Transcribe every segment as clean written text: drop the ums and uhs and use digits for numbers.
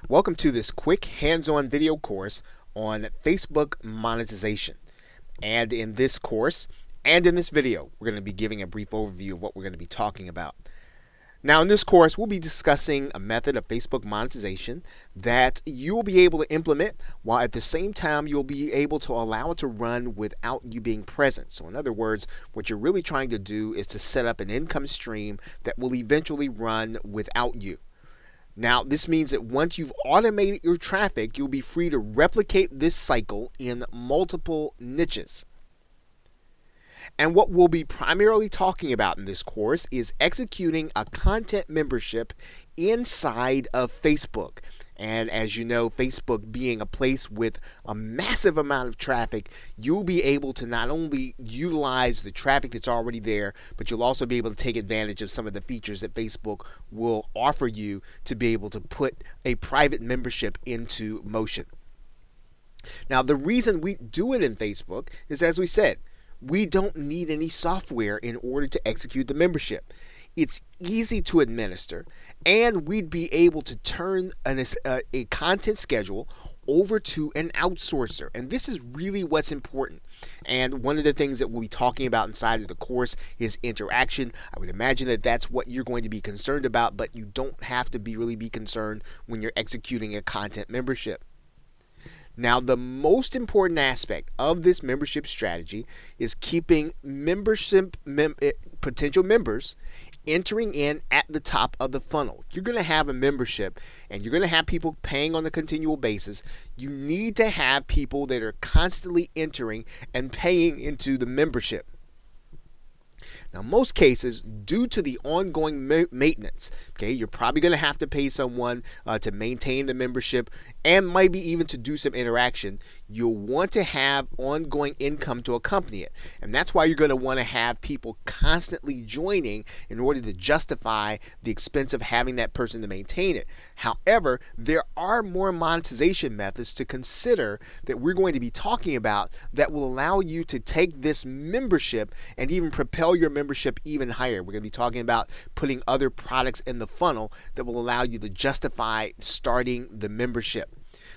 Welcome to this quick hands-on video course on Facebook monetization. And in this course and in this video, we're going to be giving a brief overview of what we're going to be talking about. Now, in this course, we'll be discussing a method of Facebook monetization that you'll be able to implement while at the same time you'll be able to allow it to run without you being present. So in other words, what you're really trying to do is to set up an income stream that will eventually run without you. Now, this means that once you've automated your traffic, you'll be free to replicate this cycle in multiple niches. And what we'll be primarily talking about in this course is executing a content membership inside of Facebook. And as you know, Facebook being a place with a massive amount of traffic, you'll be able to not only utilize the traffic that's already there, but you'll also be able to take advantage of some of the features that Facebook will offer you to be able to put a private membership into motion. Now, the reason we do it in Facebook is, as we said, we don't need any software in order to execute the membership. It's easy to administer, and we'd be able to turn a content schedule over to an outsourcer. And this is really what's important. And one of the things that we'll be talking about inside of the course is interaction. I would imagine that that's what you're going to be concerned about, but you don't have to really be concerned when you're executing a content membership. Now, the most important aspect of this membership strategy is keeping potential members entering in at the top of the funnel. You're going to have a membership and you're going to have people paying on a continual basis. You need to have people that are constantly entering and paying into the membership. Now, most cases, due to the ongoing maintenance, you're probably going to have to pay someone to maintain the membership and maybe even to do some interaction. You'll want to have ongoing income to accompany it. And that's why you're going to want to have people constantly joining in order to justify the expense of having that person to maintain it. However, there are more monetization methods to consider that we're going to be talking about that will allow you to take this membership and even propel your membership even higher. We're going to be talking about putting other products in the funnel that will allow you to justify starting the membership.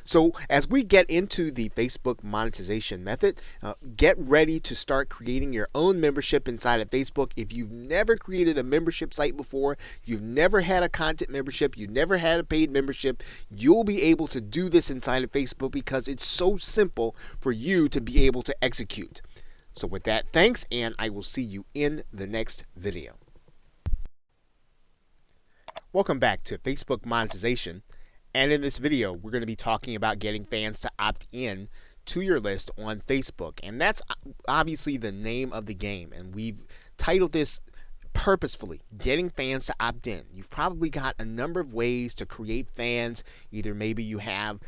So as we get into the Facebook monetization method, get ready to start creating your own membership inside of Facebook. If you've never created a membership site before, you've never had a content membership, you've never had a paid membership, you'll be able to do this inside of Facebook because it's so simple for you to be able to execute. So with that, thanks, and I will see you in the next video. Welcome back to Facebook monetization. And in this video, we're going to be talking about getting fans to opt in to your list on Facebook. And that's obviously the name of the game. And we've titled this purposefully, getting fans to opt in. You've probably got a number of ways to create fans. Either maybe you have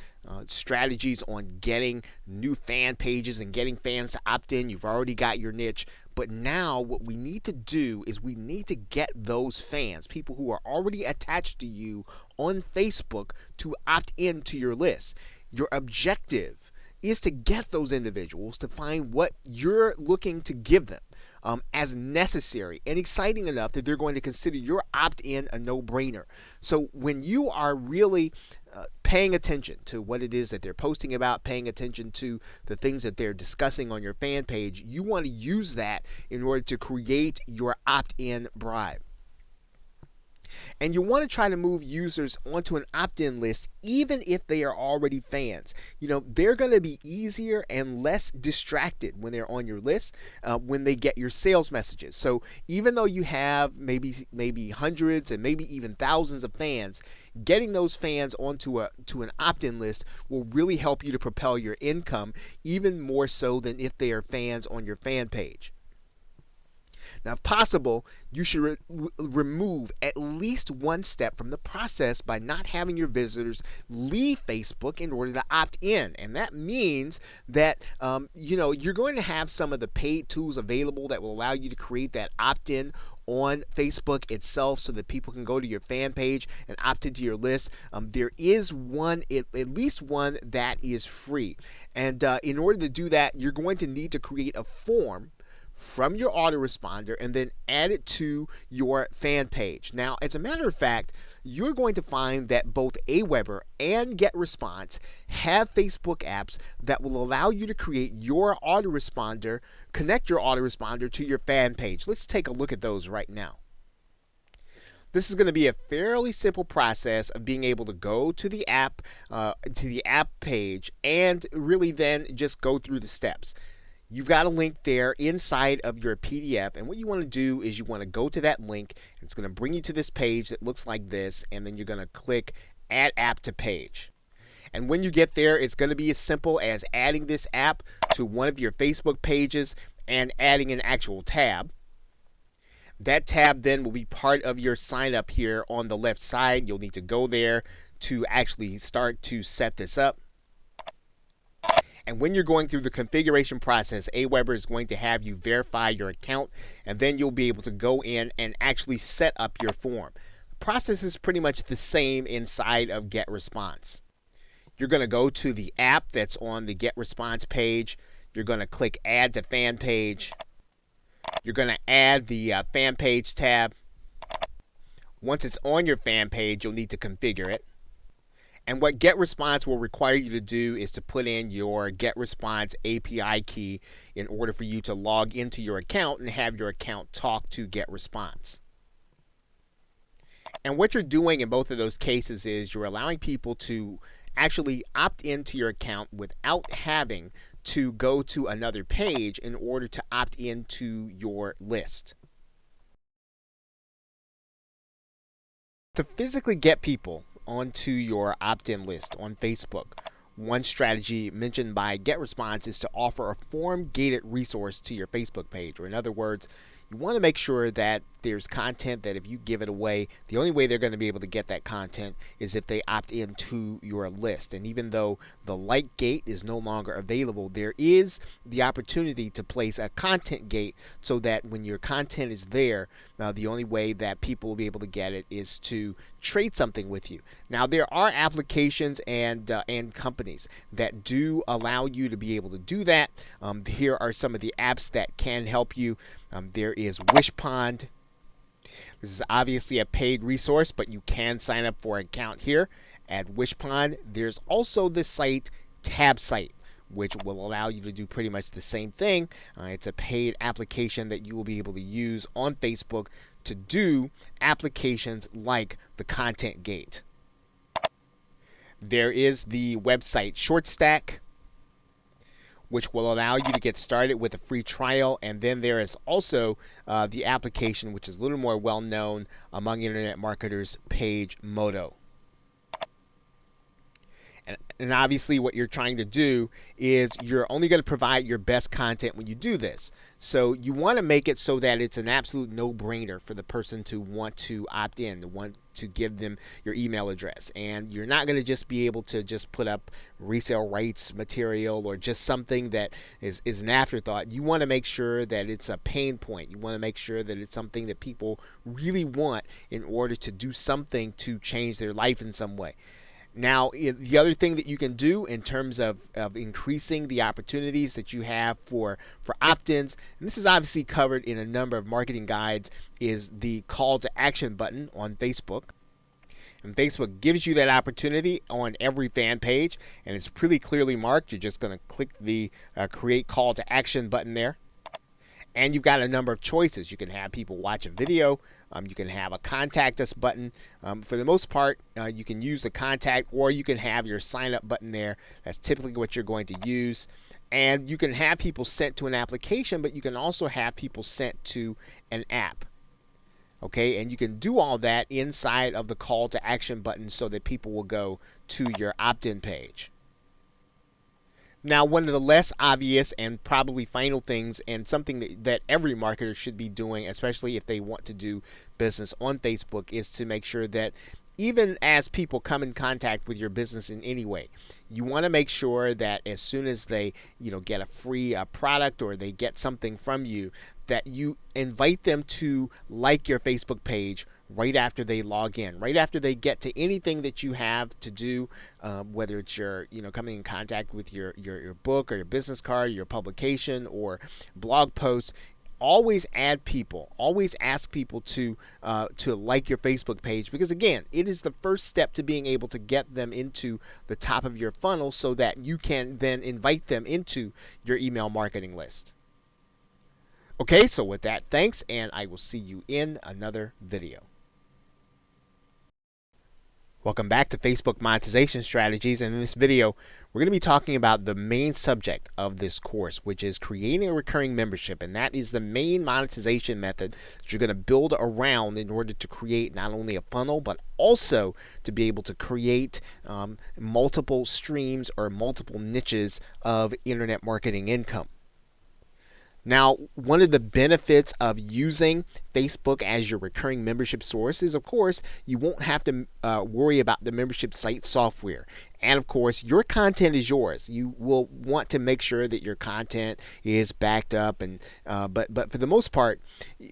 strategies on getting new fan pages and getting fans to opt in. You've already got your niche. But now what we need to do is we need to get those fans, people who are already attached to you on Facebook, to opt into your list. Your objective is to get those individuals to find what you're looking to give them as necessary and exciting enough that they're going to consider your opt-in a no-brainer. So when you are really paying attention to what it is that they're posting about, paying attention to the things that they're discussing on your fan page, you want to use that in order to create your opt-in bribe. And you want to try to move users onto an opt-in list even if they are already fans. They're going to be easier and less distracted when they're on your list when they get your sales messages. So even though you have maybe hundreds and maybe even thousands of fans, getting those fans onto an opt-in list will really help you to propel your income even more so than if they are fans on your fan page. Now, if possible, you should remove at least one step from the process by not having your visitors leave Facebook in order to opt in. And that means that you're going to have some of the paid tools available that will allow you to create that opt-in on Facebook itself so that people can go to your fan page and opt into your list. There is one, at least one, that is free. And in order to do that, you're going to need to create a form from your autoresponder and then add it to your fan page. Now, as a matter of fact, you're going to find that both Aweber and GetResponse have Facebook apps that will allow you to create your autoresponder, connect your autoresponder to your fan page. Let's take a look at those right now. This is going to be a fairly simple process of being able to go to the app page and really then just go through the steps. You've got a link there inside of your PDF, and what you want to do is you want to go to that link. It's going to bring you to this page that looks like this, and then you're going to click Add App to Page. And when you get there, it's going to be as simple as adding this app to one of your Facebook pages and adding an actual tab. That tab then will be part of your sign up here on the left side. You'll need to go there to actually start to set this up. And when you're going through the configuration process, Aweber is going to have you verify your account, and then you'll be able to go in and actually set up your form. The process is pretty much the same inside of GetResponse. You're going to go to the app that's on the GetResponse page. You're going to click Add to Fan Page. You're going to add the Fan Page tab. Once it's on your fan page, you'll need to configure it. And what GetResponse will require you to do is to put in your GetResponse API key in order for you to log into your account and have your account talk to GetResponse. And what you're doing in both of those cases is you're allowing people to actually opt into your account without having to go to another page in order to opt into your list. To physically get people onto your opt-in list on Facebook, one strategy mentioned by GetResponse is to offer a form-gated resource to your Facebook page, or in other words, you want to make sure that there's content that if you give it away, the only way they're going to be able to get that content is if they opt into your list. And even though the like gate is no longer available, there is the opportunity to place a content gate so that when your content is there, the only way that people will be able to get it is to trade something with you. Now, there are applications and companies that do allow you to be able to do that. Here are some of the apps that can help you. There is Wishpond. This is obviously a paid resource, but you can sign up for an account here at Wishpond. There's also the site TabSite, which will allow you to do pretty much the same thing. It's a paid application that you will be able to use on Facebook to do applications like the Content Gate. There is the website ShortStack, which will allow you to get started with a free trial. And then there is also the application, which is a little more well known among internet marketers, PageModo. And obviously what you're trying to do is you're only going to provide your best content when you do this. So you want to make it so that it's an absolute no-brainer for the person to want to opt in, to want to give them your email address. And you're not going to just be able to just put up resale rights material or just something that is an afterthought. You want to make sure that it's a pain point. You want to make sure that it's something that people really want in order to do something to change their life in some way. Now, the other thing that you can do in terms of increasing the opportunities that you have for opt-ins, and this is obviously covered in a number of marketing guides, is the call to action button on Facebook. And Facebook gives you that opportunity on every fan page, and it's pretty clearly marked. You're just going to click the create call to action button there. And you've got a number of choices. You can have people watch a video. You can have a contact us button. For the most part, you can use the contact, or you can have your sign up button there. That's typically what you're going to use. And you can have people sent to an application, but you can also have people sent to an app. Okay, and you can do all that inside of the call to action button so that people will go to your opt-in page. Now, one of the less obvious and probably final things, and something that every marketer should be doing, especially if they want to do business on Facebook, is to make sure that even as people come in contact with your business in any way, you want to make sure that as soon as they get a free product or they get something from you, that you invite them to like your Facebook page right after they log in, right after they get to anything that you have to do, whether it's your coming in contact with your book or your business card, your publication or blog post. always add people, always ask people to like your Facebook page, because again, it is the first step to being able to get them into the top of your funnel so that you can then invite them into your email marketing list. Okay, so with that, thanks, and I will see you in another video. Welcome back to Facebook Monetization Strategies, and in this video we're going to be talking about the main subject of this course, which is creating a recurring membership, and that is the main monetization method that you're going to build around in order to create not only a funnel but also to be able to create multiple streams or multiple niches of internet marketing income. Now, one of the benefits of using Facebook as your recurring membership source is, of course, you won't have to worry about the membership site software. And of course, your content is yours. You will want to make sure that your content is backed up, and but for the most part,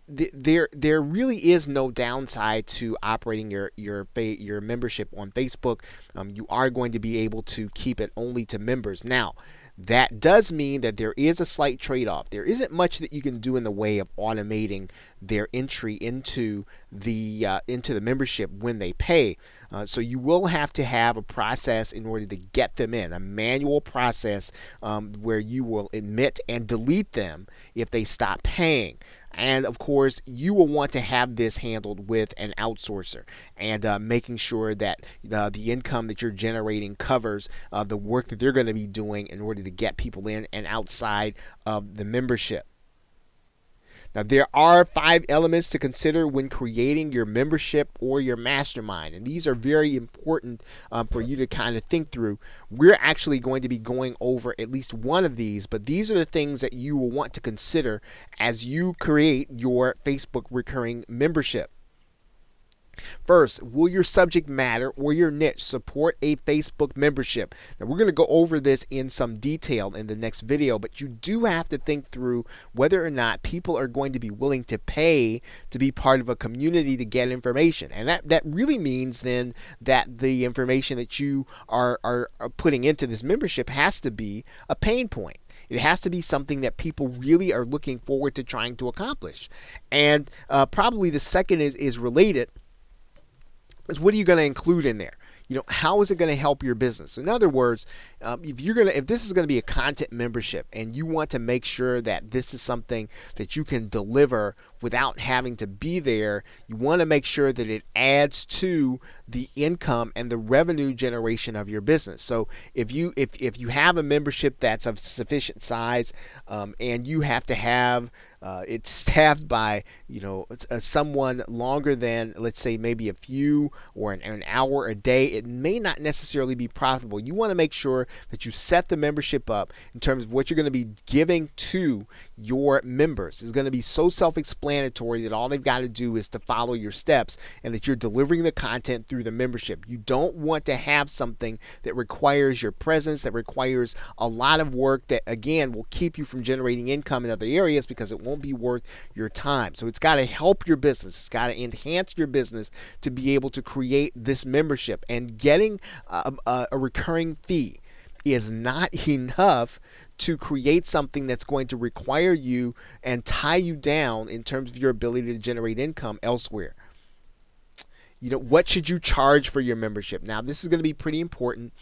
there really is no downside to operating your membership on Facebook. You are going to be able to keep it only to members. Now, that does mean that there is a slight trade-off. There isn't much that you can do in the way of automating their entry into the membership when they pay. So you will have to have a process in order to get them in, a manual process where you will admit and delete them if they stop paying. And of course, you will want to have this handled with an outsourcer, and making sure that the income that you're generating covers the work that they're going to be doing in order to get people in and outside of the membership. Now, there are 5 elements to consider when creating your membership or your mastermind, and these are very important for you to kind of think through. We're actually going to be going over at least one of these, but these are the things that you will want to consider as you create your Facebook recurring membership. First, will your subject matter or your niche support a Facebook membership? Now, we're going to go over this in some detail in the next video, but you do have to think through whether or not people are going to be willing to pay to be part of a community to get information. And that really means then that the information that you are putting into this membership has to be a pain point. It has to be something that people really are looking forward to trying to accomplish. And probably the second is related. Is what are you going to include in there? How is it going to help your business? In other words, if this is going to be a content membership and you want to make sure that this is something that you can deliver without having to be there, you want to make sure that it adds to the income and the revenue generation of your business. So if you have a membership that's of sufficient size, and you have to have it's staffed by someone longer than, let's say, maybe a few or an hour a day, it may not necessarily be profitable. You want to make sure that you set the membership up in terms of what you're going to be giving to your members. It's going to be so self-explanatory that all they've got to do is to follow your steps, and that you're delivering the content through the membership. You don't want to have something that requires your presence, that requires a lot of work, that again will keep you from generating income in other areas because it won't be worth your time. So it's got to help your business. It's got to enhance your business to be able to create this membership. And getting a recurring fee is not enough to create something that's going to require you and tie you down in terms of your ability to generate income elsewhere. What should you charge for your membership? Now, this is going to be pretty important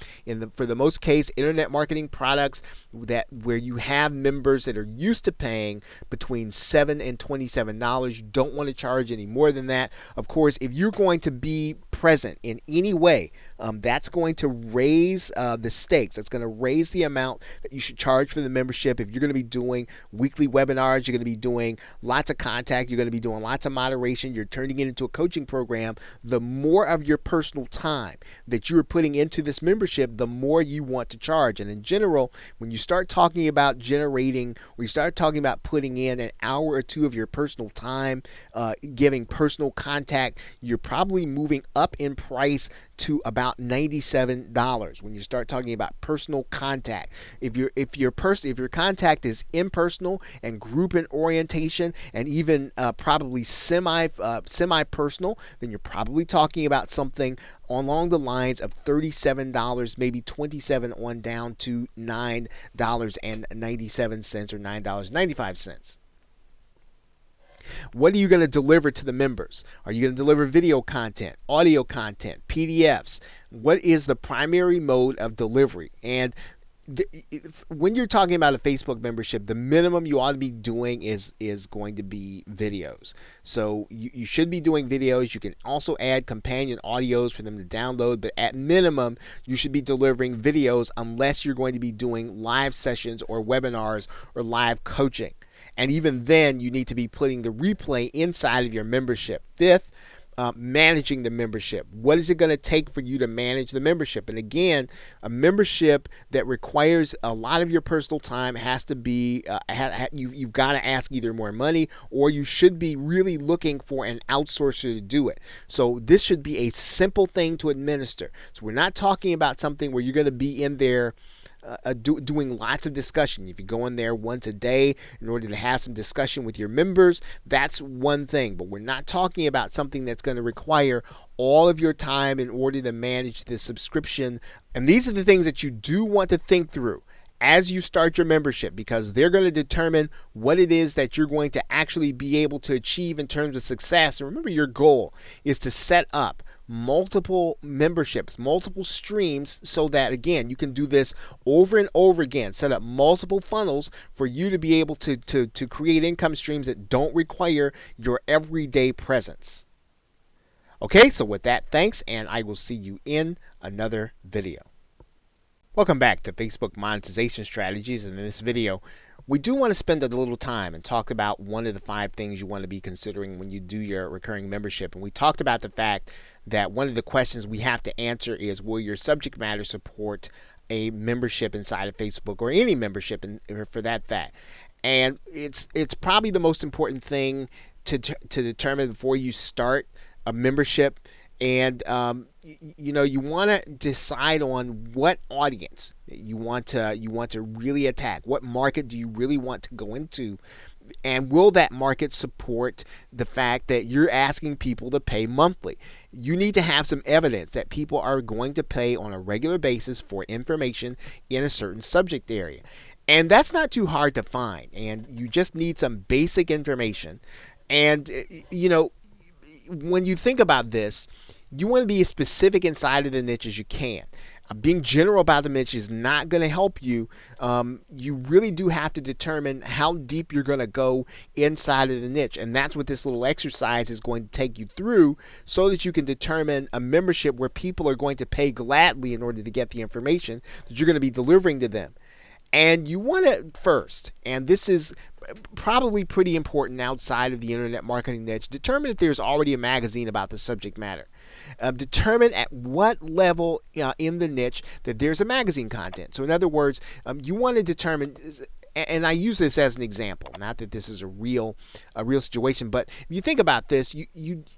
for the most case, internet marketing products where you have members that are used to paying between $7 and $27. You don't want to charge any more than that. Of course, if you're going to be present in any way, that's going to raise the stakes. That's going to raise the amount that you should charge for the membership. If you're going to be doing weekly webinars, you're going to be doing lots of contact, you're going to be doing lots of moderation, you're turning it into a coaching program, the more of your personal time that you're putting into this membership, the more you want to charge. And in general, when you start talking about generating, or you start talking about putting in an hour or two of your personal time, giving personal contact, you're probably moving up in price to about $97 when you start talking about personal contact. If your contact is impersonal and group in orientation, and even probably semi personal, then you're probably talking about something along the lines of $37, maybe $27 on down to $9.97 or $9.95. What are you going to deliver to the members? Are you going to deliver video content, audio content, PDFs? What is the primary mode of delivery? And when you're talking about a Facebook membership, the minimum you ought to be doing is going to be videos. So you should be doing videos. You can also add companion audios for them to download, but at minimum, you should be delivering videos unless you're going to be doing live sessions or webinars or live coaching. And even then, you need to be putting the replay inside of your membership. Fifth, managing the membership. What is it going to take for you to manage the membership? And again, a membership that requires a lot of your personal time has to be, you've got to ask either more money, or you should be really looking for an outsourcer to do it. So this should be a simple thing to administer. So we're not talking about something where you're going to be in there doing lots of discussion. If you go in there once a day in order to have some discussion with your members, that's one thing. But we're not talking about something that's going to require all of your time in order to manage the subscription. And these are the things that you do want to think through as you start your membership, because they're going to determine what it is that you're going to actually be able to achieve in terms of success. And remember, your goal is to set up multiple memberships, multiple streams, so that again you can do this over and over again. Set up multiple funnels for you to be able to create income streams that don't require your everyday presence. Okay, so with that, thanks, and I will see you in another video. Welcome back to Facebook Monetization Strategies, and in this video we do want to spend a little time and talk about one of the 5 things you want to be considering when you do your recurring membership. And we talked about the fact that one of the questions we have to answer is, will your subject matter support a membership inside of Facebook, or any membership for that fact? And it's probably the most important thing to determine before you start a membership. And you want to decide on what audience you want to really attack. What market do you really want to go into? And will that market support the fact that you're asking people to pay monthly? You need to have some evidence that people are going to pay on a regular basis for information in a certain subject area. And that's not too hard to find. And you just need some basic information. And, when you think about this, you want to be as specific inside of the niche as you can. Being general about the niche is not going to help you. You really do have to determine how deep you're going to go inside of the niche. And that's what this little exercise is going to take you through, so that you can determine a membership where people are going to pay gladly in order to get the information that you're going to be delivering to them. And you want to first, and this is probably pretty important outside of the internet marketing niche, determine if there's already a magazine about the subject matter. Determine at what level in the niche that there's a magazine content. So in other words, you want to determine, and I use this as an example, not that this is a real situation, but if you think about this,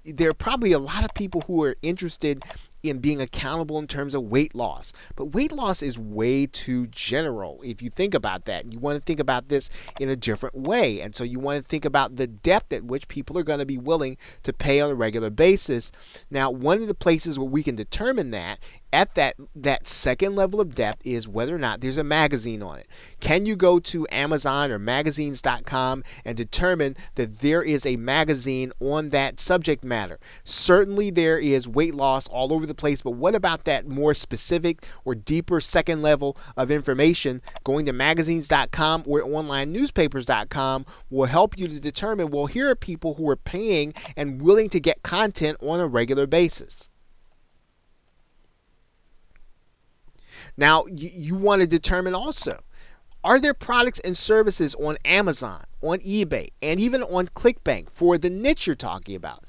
there are probably a lot of people who are interested in being accountable in terms of weight loss. But weight loss is way too general if you think about that. You want to think about this in a different way. And so you want to think about the depth at which people are going to be willing to pay on a regular basis. Now, one of the places where we can determine that at that second level of depth is whether or not there's a magazine on it. Can you go to Amazon or magazines.com and determine that there is a magazine on that subject matter? Certainly there is weight loss all over the place, but what about that more specific or deeper second level of information? Going to magazines.com or onlinenewspapers.com will help you to determine, well, here are people who are paying and willing to get content on a regular basis. Now, you want to determine also, are there products and services on Amazon, on eBay, and even on ClickBank for the niche you're talking about?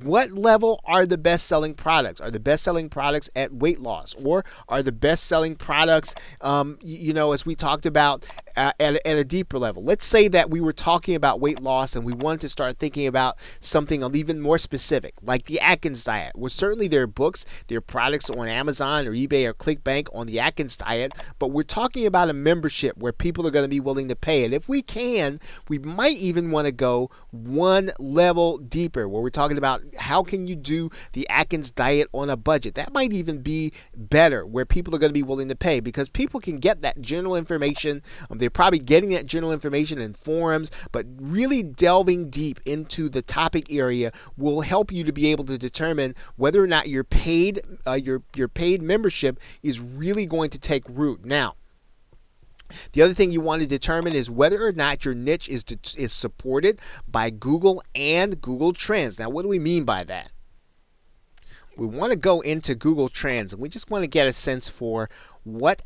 What level are the best-selling products? Are the best-selling products at weight loss? Or are the best-selling products, as we talked about, at a deeper level? Let's say that we were talking about weight loss and we wanted to start thinking about something even more specific, like the Atkins diet. Well, certainly there are books, there are products on Amazon or eBay or ClickBank on the Atkins diet, but we're talking about a membership where people are going to be willing to pay. And if we can, we might even want to go one level deeper, where we're talking about how can you do the Atkins diet on a budget. That might even be better, where people are going to be willing to pay, because people can get that general information. They they're probably getting that general information in forums, but really delving deep into the topic area will help you to be able to determine whether or not your paid membership is really going to take root. Now, the other thing you want to determine is whether or not your niche is supported by Google and Google Trends. Now, what do we mean by that? We want to go into Google Trends, and we just want to get a sense for what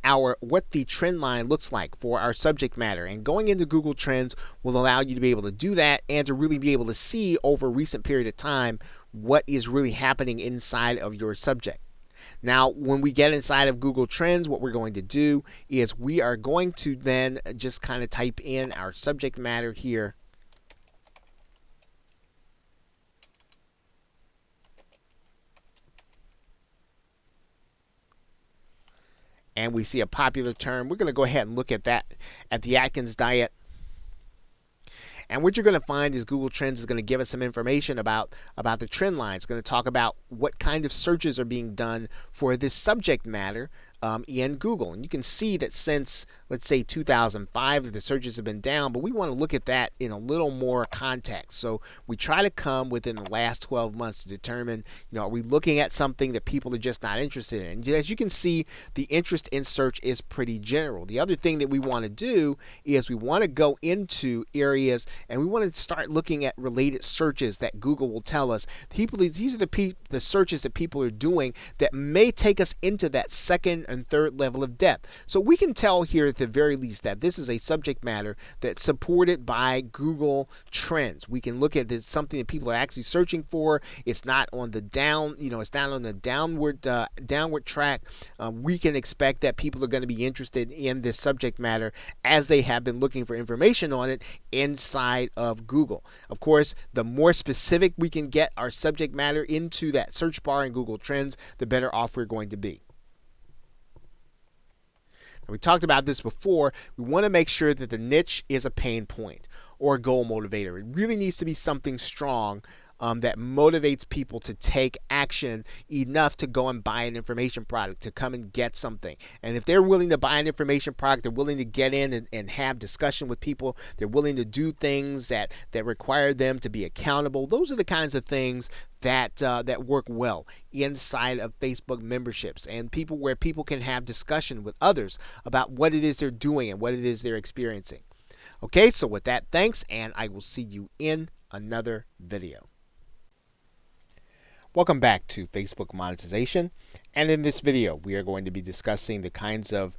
the trend line looks like for our subject matter. And going into Google Trends will allow you to be able to do that and to really be able to see over a recent period of time what is really happening inside of your subject. Now, when we get inside of Google Trends, what we're going to do is we are going to then just kind of type in our subject matter here. And we see a popular term. We're going to go ahead and look at that, at the Atkins diet. And what you're going to find is Google Trends is going to give us some information about the trend line. It's going to talk about what kind of searches are being done for this subject matter in Google. And you can see that since, let's say, 2005, the searches have been down, but we want to look at that in a little more context. So we try to come within the last 12 months to determine, are we looking at something that people are just not interested in? And as you can see, the interest in search is pretty general. The other thing that we want to do is we want to go into areas and we want to start looking at related searches that Google will tell us. These are the searches that people are doing that may take us into that second and third level of depth. So we can tell here at the very least that this is a subject matter that's supported by Google Trends. We can look at it as something that people are actually searching for. It's not on the it's not on the downward track. We can expect that people are going to be interested in this subject matter as they have been looking for information on it inside of Google. Of course, the more specific we can get our subject matter into that search bar in Google Trends, the better off we're going to be. We talked about this before. We want to make sure that the niche is a pain point or a goal motivator. It really needs to be something strong that motivates people to take action enough to go and buy an information product, to come and get something. And if they're willing to buy an information product, they're willing to get in and have discussion with people, they're willing to do things that require them to be accountable. Those are the kinds of things that work well inside of Facebook memberships, and where people can have discussion with others about what it is they're doing and what it is they're experiencing. Okay, so with that, thanks, and I will see you in another video. Welcome back to Facebook Monetization, and in this video we are going to be discussing the kinds of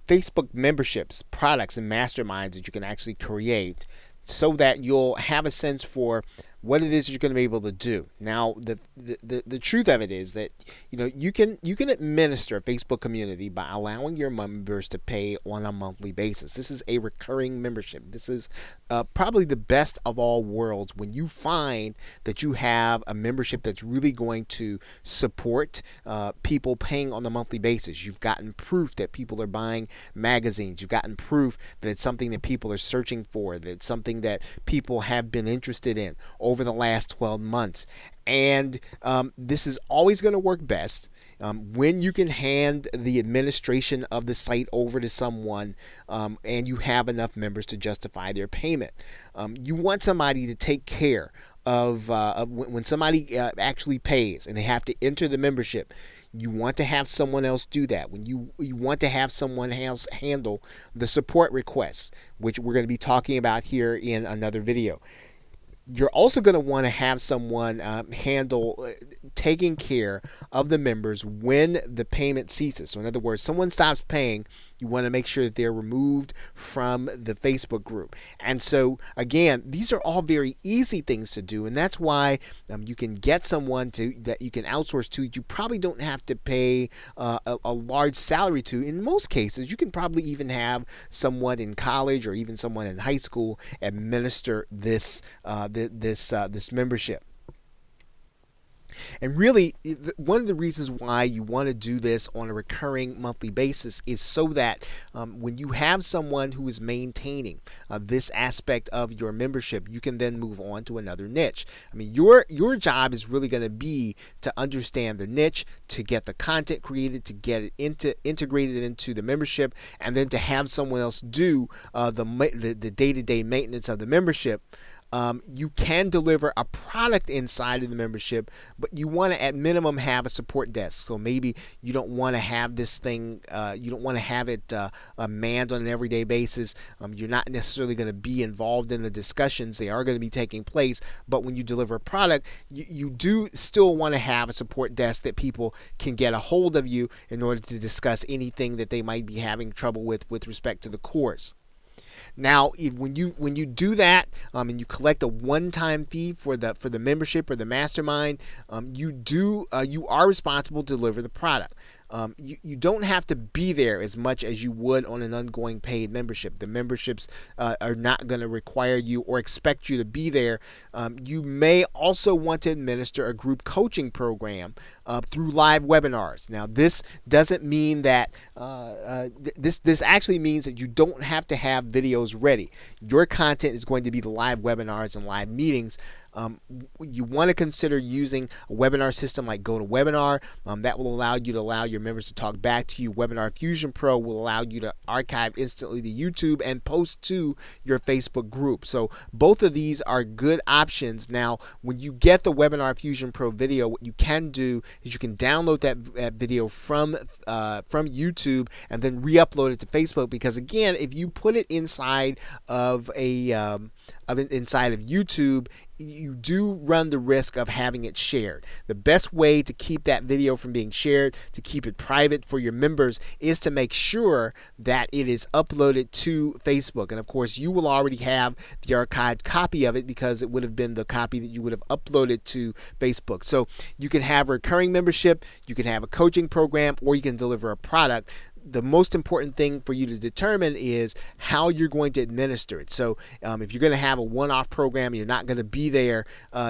Facebook memberships, products, and masterminds that you can actually create so that you'll have a sense for what it is you're going to be able to do. Now, the truth of it is that you can administer a Facebook community by allowing your members to pay on a monthly basis. This is a recurring membership. This is probably the best of all worlds when you find that you have a membership that's really going to support people paying on a monthly basis. You've gotten proof that people are buying magazines. You've gotten proof that it's something that people are searching for, that it's something that people have been interested in over the last 12 months. And this is always going to work best when you can hand the administration of the site over to someone and you have enough members to justify their payment. You want somebody to take care of when somebody actually pays and they have to enter the membership. You want to have someone else do that. When you want to have someone else handle the support requests, which we're going to be talking about here in another video. You're also going to want to have someone handle taking care of the members when the payment ceases. So in other words, someone stops paying, you want to make sure that they're removed from the Facebook group. And so again, these are all very easy things to do, and that's why you can get someone that you can outsource to. You probably don't have to pay a large salary to. In most cases, you can probably even have someone in college or even someone in high school administer this membership. And really, one of the reasons why you want to do this on a recurring monthly basis is so that when you have someone who is maintaining this aspect of your membership, you can then move on to another niche. I mean, your job is really going to be to understand the niche, to get the content created, to get it integrated into the membership, and then to have someone else do the day-to-day maintenance of the membership. You can deliver a product inside of the membership, but you want to at minimum have a support desk. So maybe you don't want to have this thing, you don't want to have it manned on an everyday basis. You're not necessarily going to be involved in the discussions. They are going to be taking place, but when you deliver a product, you do still want to have a support desk that people can get a hold of you in order to discuss anything that they might be having trouble with respect to the course. Now, when you do that and you collect a one-time fee for the membership or the mastermind, you are responsible to deliver the product. You don't have to be there as much as you would on an ongoing paid membership. The memberships are not going to require you or expect you to be there. You may also want to administer a group coaching program through live webinars. Now, this doesn't mean that this actually means that you don't have to have videos ready. Your content is going to be the live webinars and live meetings. You want to consider using a webinar system like GoToWebinar. That will allow you to allow your members to talk back to you. Webinar Fusion Pro will allow you to archive instantly to YouTube and post to your Facebook group. So both of these are good options. Now, when you get the Webinar Fusion Pro video, what you can do is you can download that video from YouTube and then re-upload it to Facebook, because again, if you put it inside of inside of YouTube, you do run the risk of having it shared. The best way to keep that video from being shared, to keep it private for your members, is to make sure that it is uploaded to Facebook. And of course, you will already have the archived copy of it because it would have been the copy that you would have uploaded to Facebook. So you can have a recurring membership, you can have a coaching program, or you can deliver a product. The most important thing for you to determine is how you're going to administer it. So if you're going to have a one-off program, you're not going to be there,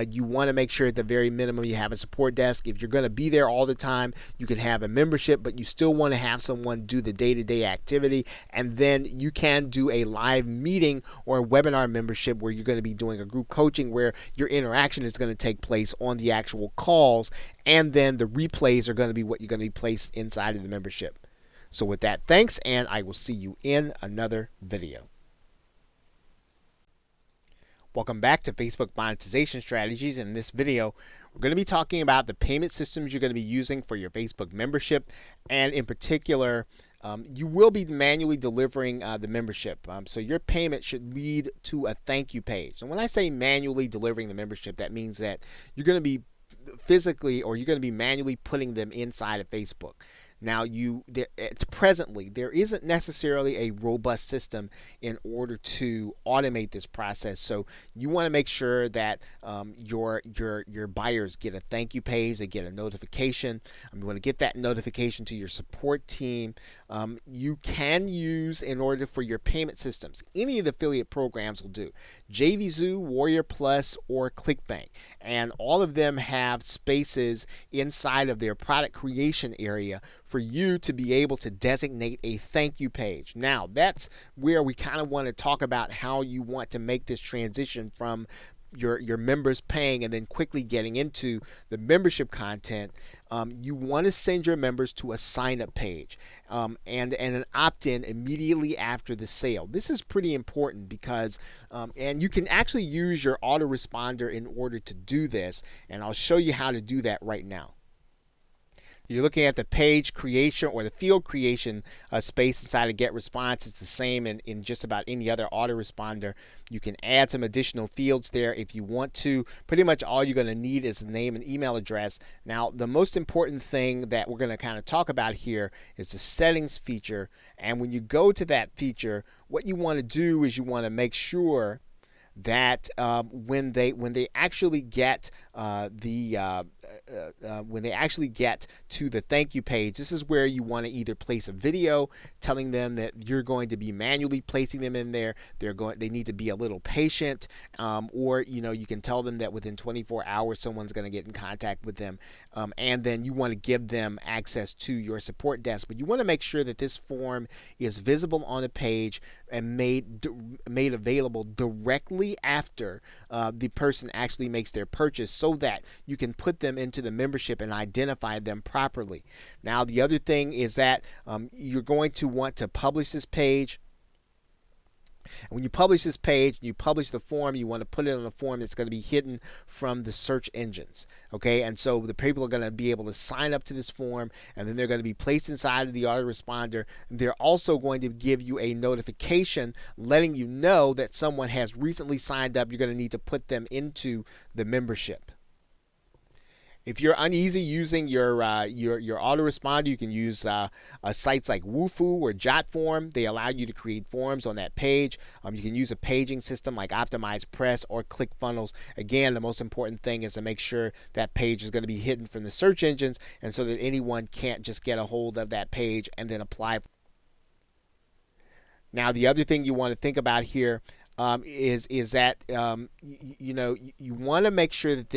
you want to make sure at the very minimum you have a support desk. If you're going to be there all the time, you can have a membership, but you still want to have someone do the day-to-day activity. And then you can do a live meeting or a webinar membership where you're going to be doing a group coaching where your interaction is going to take place on the actual calls, and then the replays are going to be what you're going to be placed inside of the membership. So with that, thanks, and I will see you in another video. Welcome back to Facebook Monetization Strategies. In this video, we're going to be talking about the payment systems you're going to be using for your Facebook membership, and in particular, you will be manually delivering the membership. So your payment should lead to a thank you page. And when I say manually delivering the membership, that means that you're going to be physically, or you're going to be manually putting them inside of Facebook. Now, presently, there isn't necessarily a robust system in order to automate this process. So you want to make sure that your buyers get a thank you page, they get a notification. You want to get that notification to your support team. You can use, in order for your payment systems, any of the affiliate programs will do. JVZoo, Warrior Plus, or ClickBank. And all of them have spaces inside of their product creation area for you to be able to designate a thank you page. Now, that's where we kind of want to talk about how you want to make this transition from your members paying and then quickly getting into the membership content. You want to send your members to a sign-up page and an opt-in immediately after the sale. This is pretty important because, and you can actually use your autoresponder in order to do this, and I'll show you how to do that right now. You're looking at the page creation or the field creation space inside of Get Response. It's the same in just about any other autoresponder. You can add some additional fields there if you want to. Pretty much all you're going to need is the name and email address. Now, the most important thing that we're going to kind of talk about here is the settings feature. And when you go to that feature, what you want to do is you want to make sure that when they actually get when they actually get to the thank you page, this is where you want to either place a video telling them that you're going to be manually placing them in there. They need to be a little patient, or you can tell them that within 24 hours someone's going to get in contact with them, and then you want to give them access to your support desk. But you want to make sure that this form is visible on the page and made available directly after the person actually makes their purchase, so that you can put them into the membership and identify them properly. Now, the other thing is that you're going to want to publish this page. And when you publish this page, you publish the form, you want to put it on a form that's going to be hidden from the search engines. Okay, and so the people are going to be able to sign up to this form, and then they're going to be placed inside of the autoresponder. They're also going to give you a notification letting you know that someone has recently signed up. You're going to need to put them into the membership. If you're uneasy using your autoresponder, you can use sites like Wufoo or Jotform. They allow you to create forms on that page. You can use a paging system like Optimize Press or ClickFunnels. Again, the most important thing is to make sure that page is going to be hidden from the search engines, and so that anyone can't just get a hold of that page and then apply. Now, the other thing you want to think about here is that you want to make sure that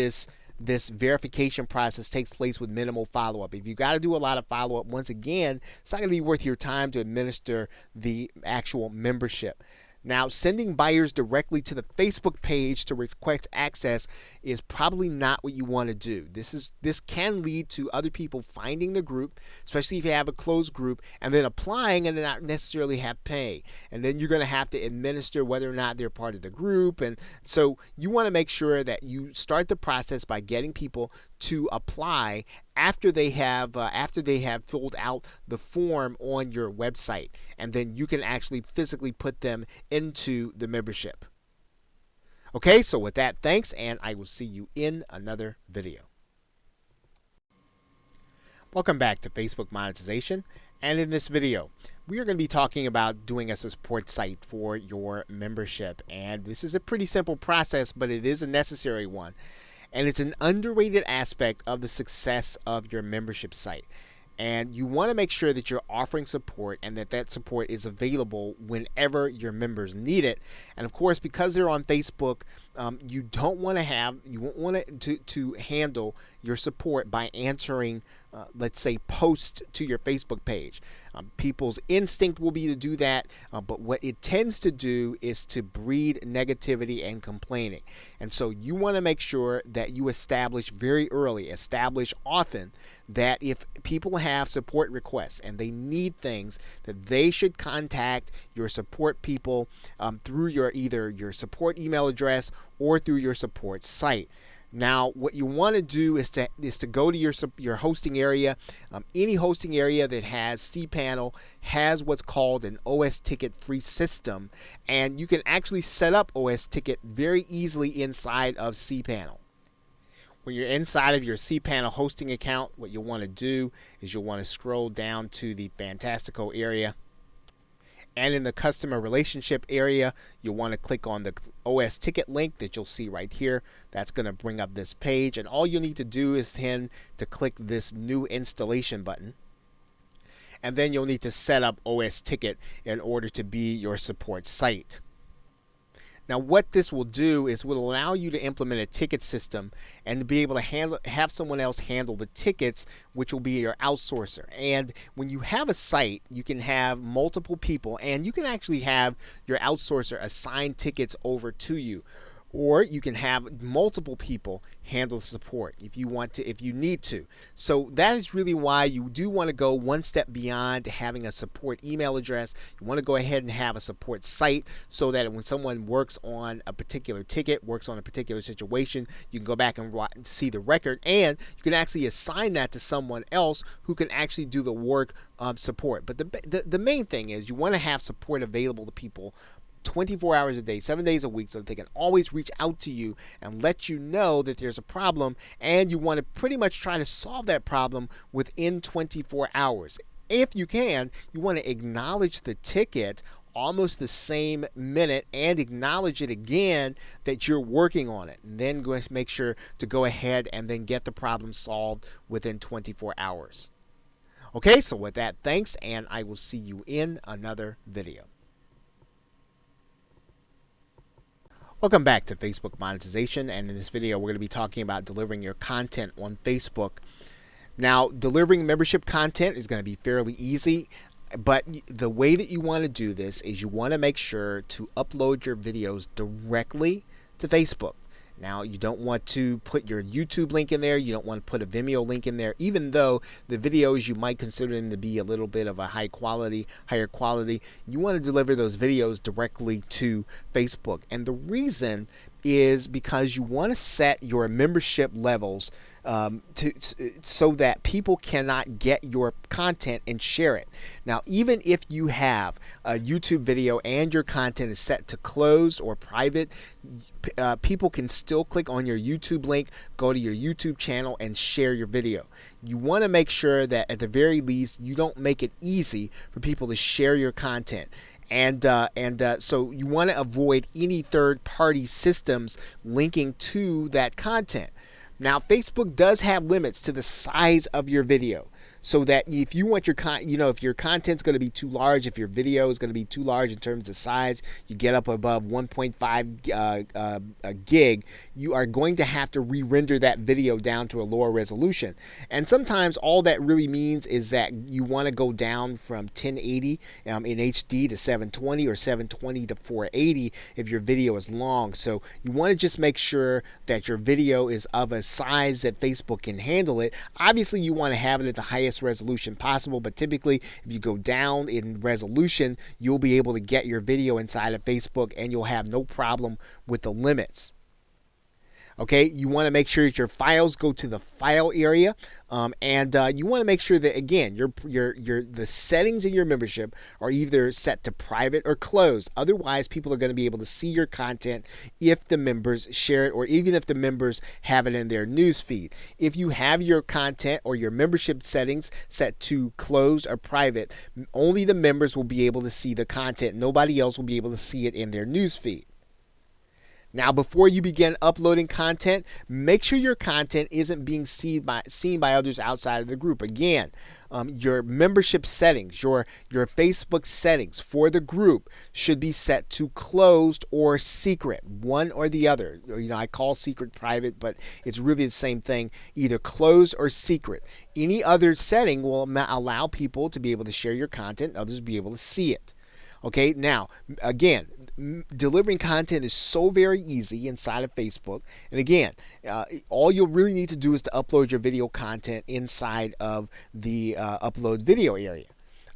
this verification process takes place with minimal follow-up. If you've got to do a lot of follow-up, once again, it's not going to be worth your time to administer the actual membership. Now, sending buyers directly to the Facebook page to request access is probably not what you want to do. This can lead to other people finding the group, especially if you have a closed group, and then applying and not necessarily have pay. And then you're going to have to administer whether or not they're part of the group. And so you want to make sure that you start the process by getting people to apply after they have filled out the form on your website, and then you can actually physically put them into the membership. Okay, so with that, thanks, and I will see you in another video. Welcome back to Facebook Monetization, and in this video we are going to be talking about doing a support site for your membership. And this is a pretty simple process, but it is a necessary one. And it's an underrated aspect of the success of your membership site. And you want to make sure that you're offering support and that support is available whenever your members need it. And of course, because they're on Facebook, you won't want to handle your support by answering, let's say, posts to your Facebook page. People's instinct will be to do that, but what it tends to do is to breed negativity and complaining. And so you want to make sure that you establish often that if people have support requests and they need things, that they should contact your support people through either your support email address or through your support site. Now, what you want to do is to go to your hosting area. Any hosting area that has cPanel has what's called an OS ticket free system, and you can actually set up OS ticket very easily inside of cPanel. When you're inside of your cPanel hosting account, what you'll want to do is you'll want to scroll down to the Fantastico area. And in the customer relationship area, you'll want to click on the OS ticket link that you'll see right here. That's going to bring up this page. And all you need to do is to click this new installation button. And then you'll need to set up OS ticket in order to be your support site. Now, what this will do is will allow you to implement a ticket system and to be able to have someone else handle the tickets, which will be your outsourcer. And when you have a site, you can have multiple people, and you can actually have your outsourcer assign tickets over to you. Or you can have multiple people handle support if you need to. So that is really why you do want to go one step beyond having a support email address. You want to go ahead and have a support site so that when someone works on a particular ticket, works on a particular situation, you can go back and see the record, and you can actually assign that to someone else who can actually do the work of support. But the main thing is you want to have support available to people 24 hours a day, 7 days a week, so that they can always reach out to you and let you know that there's a problem, and you want to pretty much try to solve that problem within 24 hours. If you can, you want to acknowledge the ticket almost the same minute and acknowledge it again that you're working on it. And then go make sure to go ahead and then get the problem solved within 24 hours. Okay, so with that, thanks, and I will see you in another video. Welcome back to Facebook Monetization, and in this video we're going to be talking about delivering your content on Facebook. Now, delivering membership content is going to be fairly easy, but the way that you want to do this is you want to make sure to upload your videos directly to Facebook. Now, you don't want to put your YouTube link in there. You don't want to put a Vimeo link in there, even though the videos you might consider them to be a little bit of a higher quality. You want to deliver those videos directly to Facebook. And the reason is because you want to set your membership levels so that people cannot get your content and share it. Now, even if you have a YouTube video and your content is set to closed or private, people can still click on your YouTube link, go to your YouTube channel, and share your video. You want to make sure that at the very least you don't make it easy for people to share your content. And so you want to avoid any third-party systems linking to that content. Now, Facebook does have limits to the size of your video, so that if you want your if your content's going to be too large, if your video is going to be too large in terms of size, you get up above 1.5 gig, you are going to have to re-render that video down to a lower resolution. And sometimes all that really means is that you want to go down from 1080 in HD to 720 or 720 to 480 if your video is long. So you want to just make sure that your video is of a size that Facebook can handle it. Obviously, you want to have it at the highest resolution possible, but typically if you go down in resolution, you'll be able to get your video inside of Facebook and you'll have no problem with the limits. Okay, you want to make sure that your files go to the file area, and you want to make sure that, again, the settings in your membership are either set to private or closed. Otherwise, people are going to be able to see your content if the members share it, or even if the members have it in their news feed. If you have your content or your membership settings set to closed or private, only the members will be able to see the content. Nobody else will be able to see it in their news feed. Now, before you begin uploading content, make sure your content isn't being seen by others outside of the group. Again, your membership settings, your Facebook settings for the group should be set to closed or secret, one or the other. I call secret private, but it's really the same thing, either closed or secret. Any other setting will allow people to be able to share your content, others will be able to see it. Okay, now, again, delivering content is so very easy inside of Facebook. And again, all you'll really need to do is to upload your video content inside of the upload video area.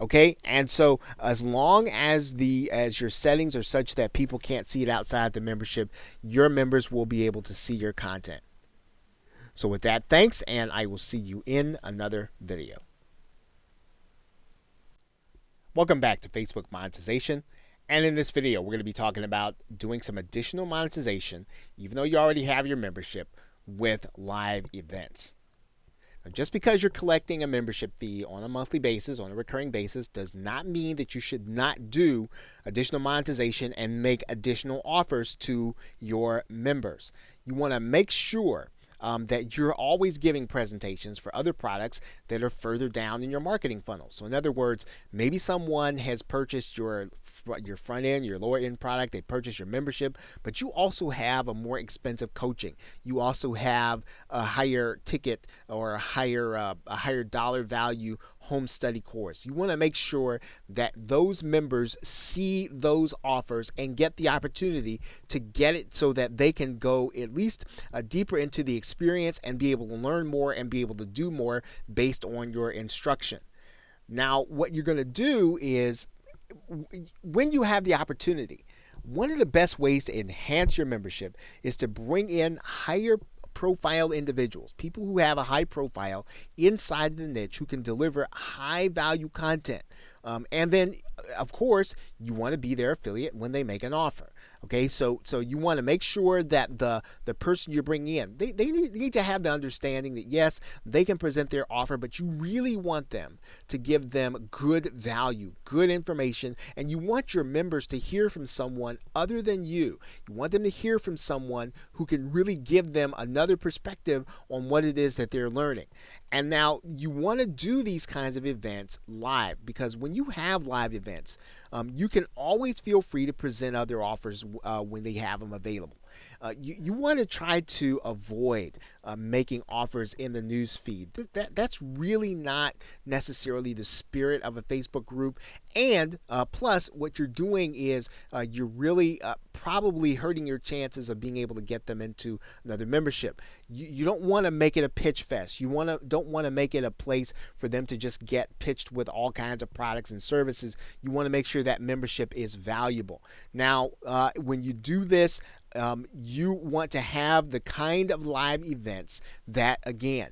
Okay, and so as long as your settings are such that people can't see it outside the membership, your members will be able to see your content. So with that, thanks, and I will see you in another video. Welcome back to Facebook Monetization, and in this video we're going to be talking about doing some additional monetization, even though you already have your membership, with live events. Now, just because you're collecting a membership fee on a monthly basis, on a recurring basis, does not mean that you should not do additional monetization and make additional offers to your members. You want to make sure that you're always giving presentations for other products that are further down in your marketing funnel. So in other words, maybe someone has purchased your front end, your lower end product, they purchased your membership, but you also have a more expensive coaching. You also have a higher ticket or a higher dollar value home study course. You want to make sure that those members see those offers and get the opportunity to get it so that they can go at least deeper into the experience and be able to learn more and be able to do more based on your instruction. Now, what you're going to do is, when you have the opportunity, one of the best ways to enhance your membership is to bring in higher profile individuals, people who have a high profile inside the niche who can deliver high value content. And then of course, you want to be their affiliate when they make an offer. Okay, so you want to make sure that the person you're bringing in, they need to have the understanding that yes, they can present their offer, but you really want them to give them good value, good information, and you want your members to hear from someone other than you. You want them to hear from someone who can really give them another perspective on what it is that they're learning. And now you want to do these kinds of events live, because when you have live events, you can always feel free to present other offers when they have them available. You want to try to avoid making offers in the news feed. That's really not necessarily the spirit of a Facebook group. And plus, what you're doing is you're really probably hurting your chances of being able to get them into another membership. You don't want to make it a pitch fest. You don't want to make it a place for them to just get pitched with all kinds of products and services. You want to make sure that membership is valuable. Now, when you do this, you want to have the kind of live events that, again,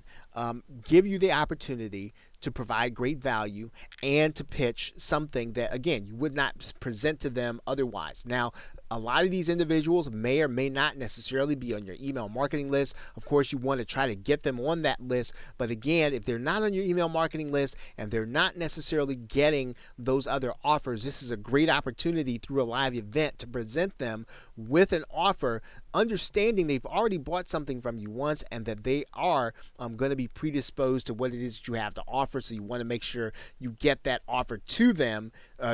give you the opportunity to provide great value and to pitch something that, again, you would not present to them otherwise. Now, a lot of these individuals may or may not necessarily be on your email marketing list. Of course, you want to try to get them on that list. But again, if they're not on your email marketing list and they're not necessarily getting those other offers, this is a great opportunity through a live event to present them with an offer, understanding they've already bought something from you once and that they are going to be predisposed to what it is that you have to offer. So you want to make sure you get that offer to them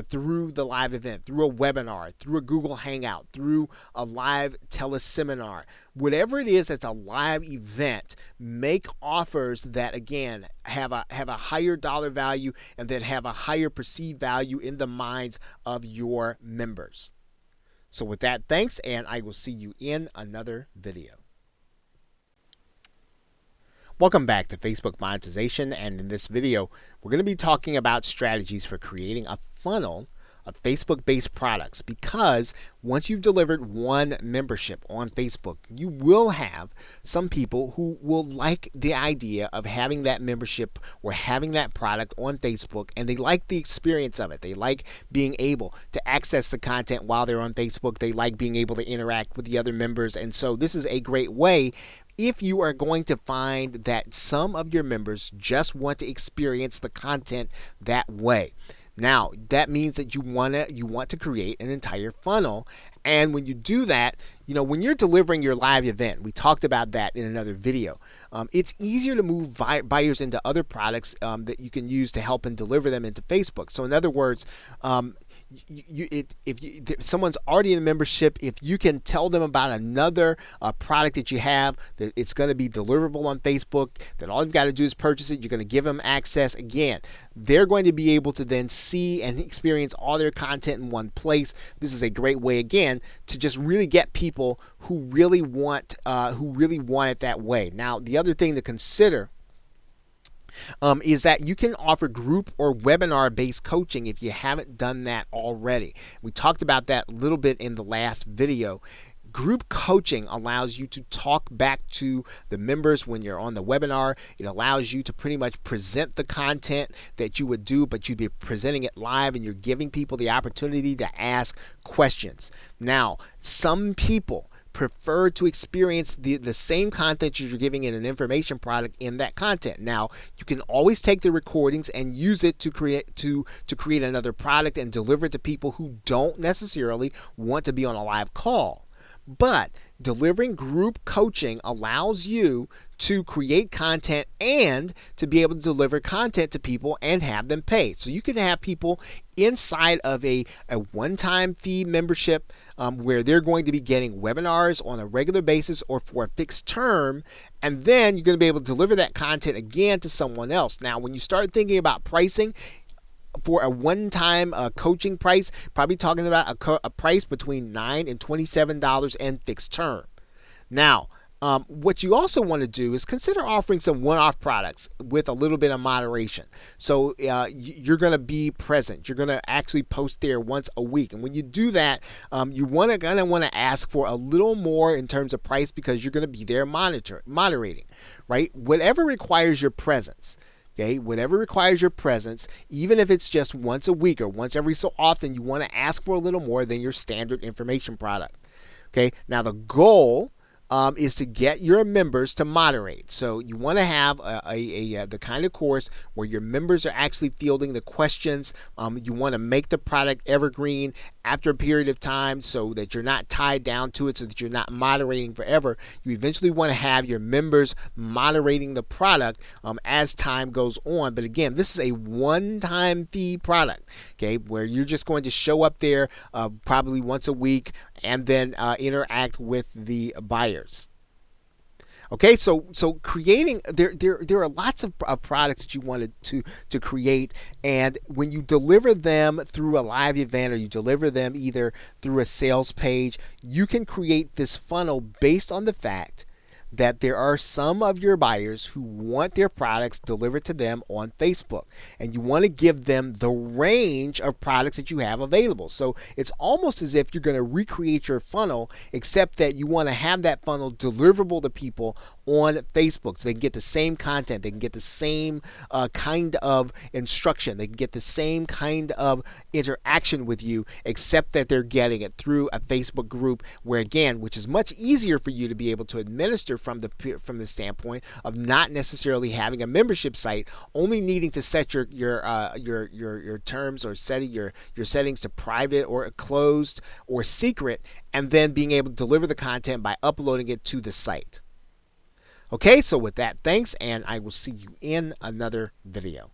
through the live event, through a webinar, through a Google Hangout, through a live teleseminar. Whatever it is that's a live event, make offers that, again, have a higher dollar value and that have a higher perceived value in the minds of your members. So with that, thanks, and I will see you in another video. Welcome back to Facebook Monetization, and in this video, we're going to be talking about strategies for creating a funnel of Facebook-based products, because once you've delivered one membership on Facebook, you will have some people who will like the idea of having that membership or having that product on Facebook, and they like the experience of it. They like being able to access the content while they're on Facebook. They like being able to interact with the other members, and so this is a great way if you are going to find that some of your members just want to experience the content that way. Now, that means that you want to create an entire funnel. And when you do that, when you're delivering your live event, we talked about that in another video. It's easier to move buyers into other products that you can use to help and deliver them into Facebook. So in other words, if someone's already in the membership, if you can tell them about another product that you have, that it's going to be deliverable on Facebook, that all you've got to do is purchase it, you're going to give them access. Again, they're going to be able to then see and experience all their content in one place. This is a great way, again, to just really get people who really want it that way. Now, the other thing to consider is that you can offer group or webinar-based coaching if you haven't done that already. We talked about that a little bit in the last video. Group coaching allows you to talk back to the members when you're on the webinar. It allows you to pretty much present the content that you would do, but you'd be presenting it live and you're giving people the opportunity to ask questions. Now, some people prefer to experience the same content you're giving in an information product in that content. Now, you can always take the recordings and use it to create another product and deliver it to people who don't necessarily want to be on a live call. But delivering group coaching allows you to create content and to be able to deliver content to people and have them pay. So you can have people inside of a one-time fee membership where they're going to be getting webinars on a regular basis or for a fixed term, and then you're going to be able to deliver that content again to someone else. Now, when you start thinking about pricing, for a one-time coaching price, probably talking about a price between $9 and $27 and fixed term. Now, what you also want to do is consider offering some one-off products with a little bit of moderation. So you're going to be present. You're going to actually post there once a week. And when you do that, you're going to want to ask for a little more in terms of price because you're going to be there moderating, right? Whatever requires your presence, Okay, whatever requires your presence, even if it's just once a week or once every so often, you want to ask for a little more than your standard information product. Okay, now the goal is to get your members to moderate. So you want to have the kind of course where your members are actually fielding the questions. You want to make the product evergreen after a period of time so that you're not tied down to it, so that you're not moderating forever. You eventually want to have your members moderating the product as time goes on. But again, this is a one-time fee product, okay, where you're just going to show up there probably once a week and then interact with the buyers. Okay, so creating there are lots of products that you wanted to create, and when you deliver them through a live event or you deliver them either through a sales page, you can create this funnel based on the fact that there are some of your buyers who want their products delivered to them on Facebook, and you want to give them the range of products that you have available. So it's almost as if you're going to recreate your funnel, except that you want to have that funnel deliverable to people on Facebook so they can get the same content, they can get the same kind of instruction, they can get the same kind of interaction with you, except that they're getting it through a Facebook group, where again, which is much easier for you to be able to administer from the standpoint of not necessarily having a membership site, only needing to set your terms or setting your settings to private or closed or secret, and then being able to deliver the content by uploading it to the site. Okay, so with that, thanks, and I will see you in another video.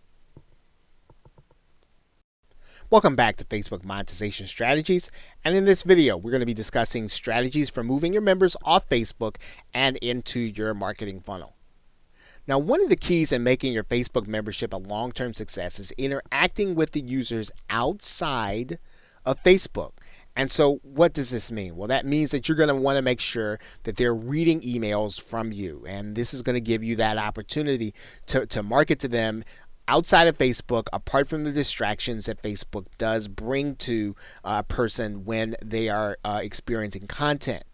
Welcome back to Facebook Monetization Strategies, and in this video we're going to be discussing strategies for moving your members off Facebook and into your marketing funnel. Now, one of the keys in making your Facebook membership a long-term success is interacting with the users outside of Facebook. And so what does this mean? Well, that means that you're going to want to make sure that they're reading emails from you, and this is going to give you that opportunity to market to them outside of Facebook, apart from the distractions that Facebook does bring to a person when they are experiencing content.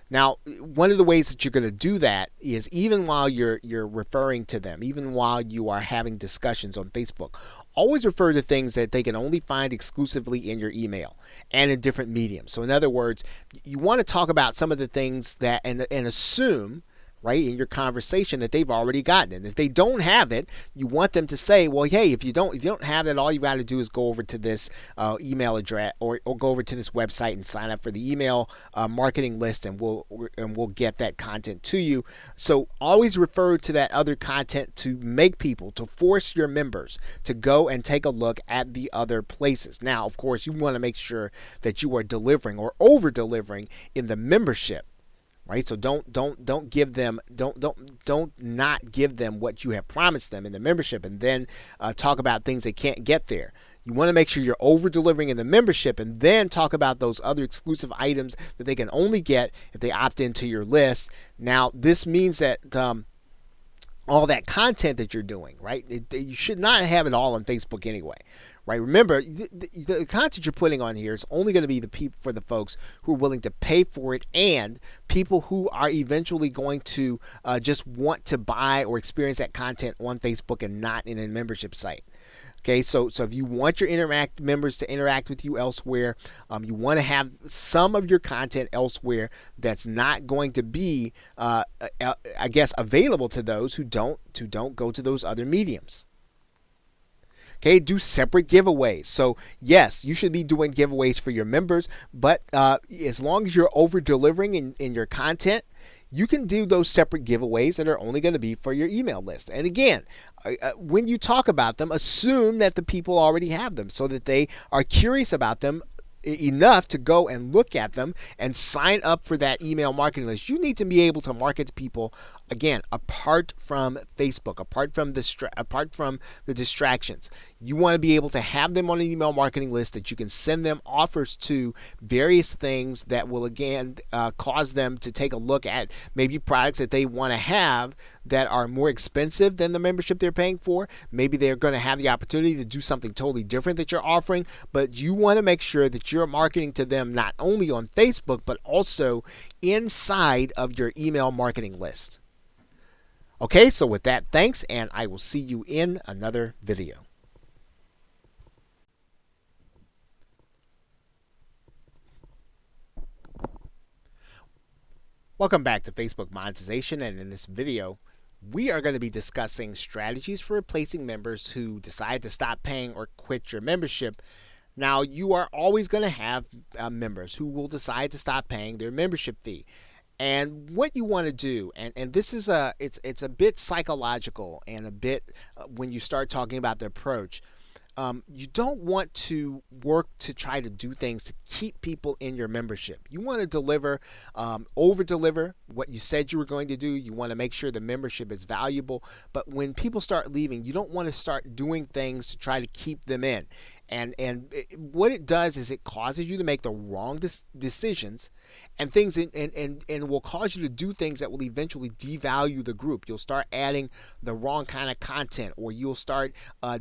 Now, one of the ways that you're going to do that is even while you're referring to them, even while you are having discussions on Facebook, always refer to things that they can only find exclusively in your email and in different mediums. So in other words, you want to talk about some of the things that and assume, right, in your conversation that they've already gotten it. If they don't have it, you want them to say, well, hey, if you don't have it, all you got to do is go over to this email address or go over to this website and sign up for the email marketing list, and we'll get that content to you. So always refer to that other content to make people, to force your members to go and take a look at the other places. Now, of course, you want to make sure that you are delivering or over delivering in the membership. Right, so don't give them don't not give them what you have promised them in the membership, and then talk about things they can't get there. You want to make sure you're over delivering in the membership, and then talk about those other exclusive items that they can only get if they opt into your list. Now, this means that all that content that you're doing, right? You should not have it all on Facebook anyway, right? Remember, the content you're putting on here is only going to be for the folks who are willing to pay for it, and people who are eventually going to just want to buy or experience that content on Facebook and not in a membership site. Okay, so if you want your members to interact with you elsewhere, you want to have some of your content elsewhere that's not going to be, I guess, available to those who don't go to those other mediums. Okay, do separate giveaways. So yes, you should be doing giveaways for your members, but as long as you're over delivering in your content, you can do those separate giveaways that are only going to be for your email list. And again, when you talk about them, assume that the people already have them so that they are curious about them enough to go and look at them and sign up for that email marketing list. You need to be able to market to people, again, apart from Facebook, apart from the distractions. You want to be able to have them on an email marketing list that you can send them offers to various things that will, again, cause them to take a look at maybe products that they want to have that are more expensive than the membership they're paying for. Maybe they're going to have the opportunity to do something totally different that you're offering, but you want to make sure that you're marketing to them not only on Facebook, but also inside of your email marketing list. Okay, so with that, thanks, and I will see you in another video. Welcome back to Facebook Monetization, and in this video, we are going to be discussing strategies for replacing members who decide to stop paying or quit your membership. Now, you are always going to have members who will decide to stop paying their membership fee. And what you want to do, and this is it's a bit psychological and a bit when you start talking about the approach. You don't want to work to try to do things to keep people in your membership. You want to deliver, over deliver what you said you were going to do. You want to make sure the membership is valuable. But when people start leaving, you don't want to start doing things to try to keep them in. What it does is it causes you to make the wrong decisions, and things and will cause you to do things that will eventually devalue the group. You'll start adding the wrong kind of content, or you'll start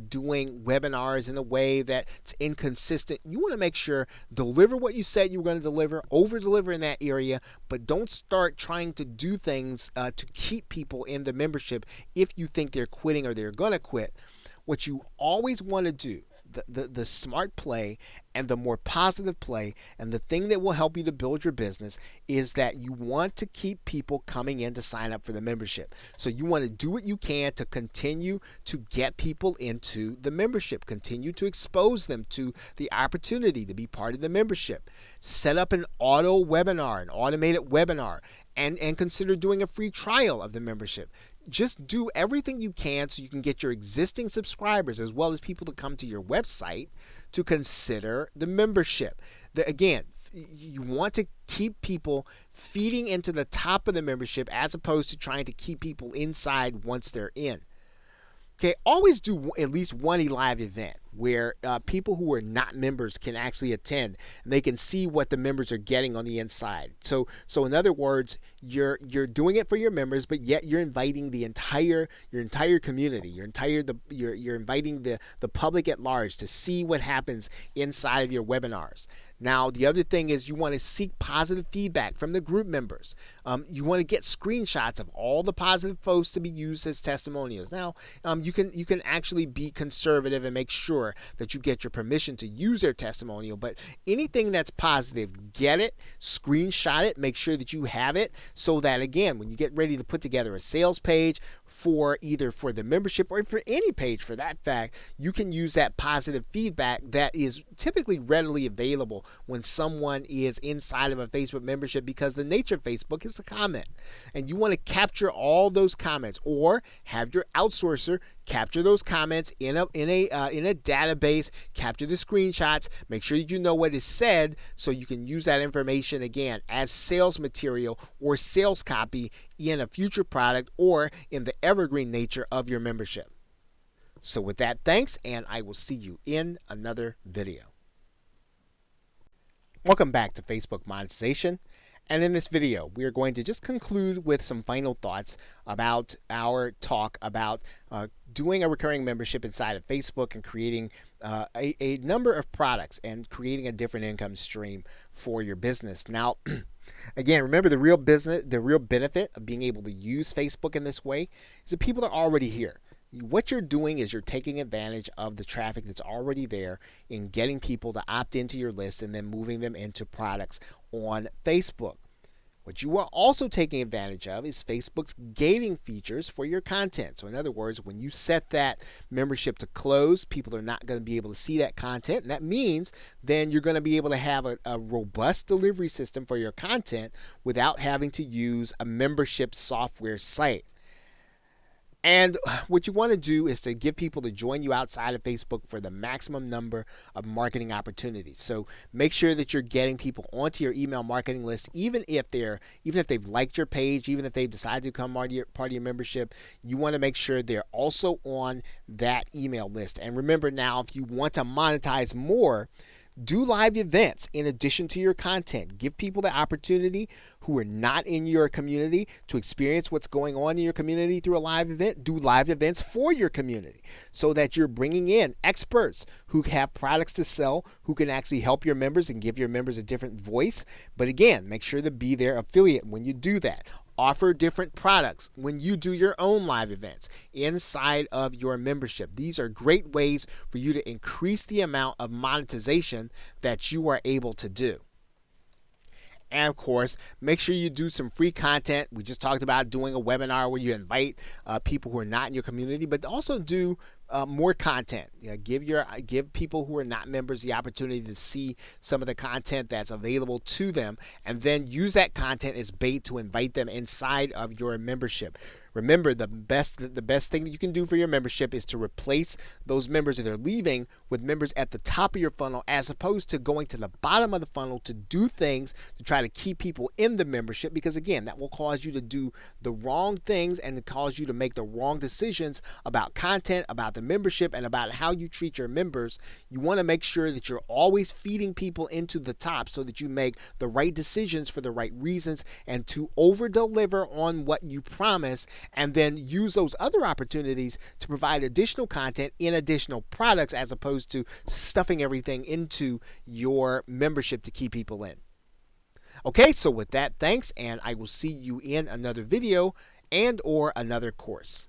doing webinars in a way that's inconsistent. You want to make sure deliver what you said you were going to deliver, over deliver in that area, but don't start trying to do things to keep people in the membership if you think they're quitting or they're going to quit. What you always want to do, the smart play and the more positive play, and the thing that will help you to build your business, is that you want to keep people coming in to sign up for the membership. So you want to do what you can to continue to get people into the membership, continue to expose them to the opportunity to be part of the membership. Set up an auto webinar, an automated webinar, and consider doing a free trial of the membership. Just do everything you can so you can get your existing subscribers as well as people to come to your website to consider the membership. Again, you want to keep people feeding into the top of the membership as opposed to trying to keep people inside once they're in. Okay, always do at least one live event where people who are not members can actually attend, and they can see what the members are getting on the inside. So in other words, you're doing it for your members, but yet you're inviting your entire community. You're inviting the public at large to see what happens inside of your webinars. Now, the other thing is you want to seek positive feedback from the group members. You want to get screenshots of all the positive posts to be used as testimonials. Now, you can actually be conservative and make sure that you get your permission to use their testimonial, but anything that's positive, get it, screenshot it, make sure that you have it, so that again, when you get ready to put together a sales page for either for the membership or for any page for that fact, you can use that positive feedback that is typically readily available when someone is inside of a Facebook membership, because the nature of Facebook is a comment, and you want to capture all those comments, or have your outsourcer capture those comments in a database, capture the screenshots, make sure you know what is said so you can use that information again as sales material or sales copy in a future product or in the evergreen nature of your membership. So with that, thanks, and I will see you in another video. Welcome back to Facebook Monetization. And in this video, we are going to just conclude with some final thoughts about our talk about doing a recurring membership inside of Facebook and creating a number of products and creating a different income stream for your business. Now, again, remember the real benefit of being able to use Facebook in this way is that people are already here. What you're doing is you're taking advantage of the traffic that's already there in getting people to opt into your list and then moving them into products on Facebook. What you are also taking advantage of is Facebook's gating features for your content. So in other words, when you set that membership to close, people are not going to be able to see that content. And that means then you're going to be able to have a robust delivery system for your content without having to use a membership software site. And what you want to do is to give people to join you outside of Facebook for the maximum number of marketing opportunities. So make sure that you're getting people onto your email marketing list, even if they've liked your page, even if they've decided to become part of your membership. You want to make sure they're also on that email list. And remember now, if you want to monetize more, do live events in addition to your content. Give people the opportunity who are not in your community to experience what's going on in your community through a live event. Do live events for your community so that you're bringing in experts who have products to sell, who can actually help your members and give your members a different voice. But again, make sure to be their affiliate when you do that. Offer different products when you do your own live events inside of your membership. These are great ways for you to increase the amount of monetization that you are able to do. And of course, make sure you do some free content. We just talked about doing a webinar where you invite people who are not in your community, but also do more content. Give people who are not members the opportunity to see some of the content that's available to them, and then use that content as bait to invite them inside of your membership. Remember, the best thing that you can do for your membership is to replace those members that are leaving with members at the top of your funnel, as opposed to going to the bottom of the funnel to do things to try to keep people in the membership, because again, that will cause you to do the wrong things and cause you to make the wrong decisions about content, about the membership, and about how you treat your members. You want to make sure that you're always feeding people into the top so that you make the right decisions for the right reasons, and to over deliver on what you promise, and then use those other opportunities to provide additional content in additional products, as opposed to stuffing everything into your membership to keep people in. Okay, so with that, thanks, and I will see you in another video and or another course.